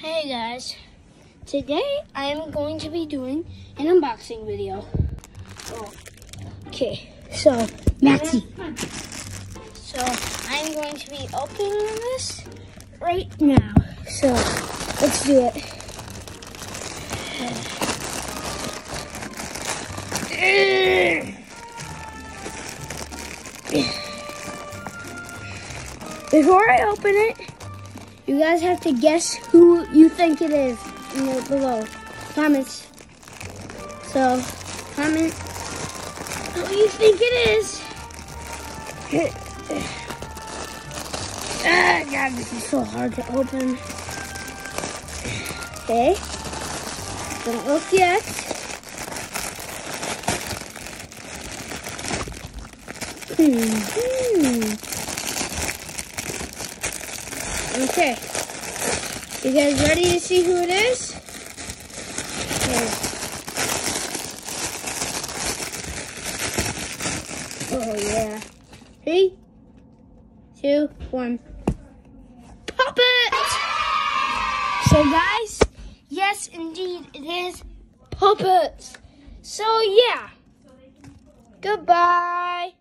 Hey guys, today I am going to be doing an unboxing video. Okay, so Maxie. So I'm going to be opening this right now. So let's do it. Before I open it, you guys have to guess who you think it is below. Comments. So, comment who you think it is. God, this is so hard to open. Okay. Don't look yet. Okay. You guys ready to see who it is? Okay. Oh yeah. 3, 2, 1. Pop it! So guys, yes indeed it is puppets. So yeah. Goodbye.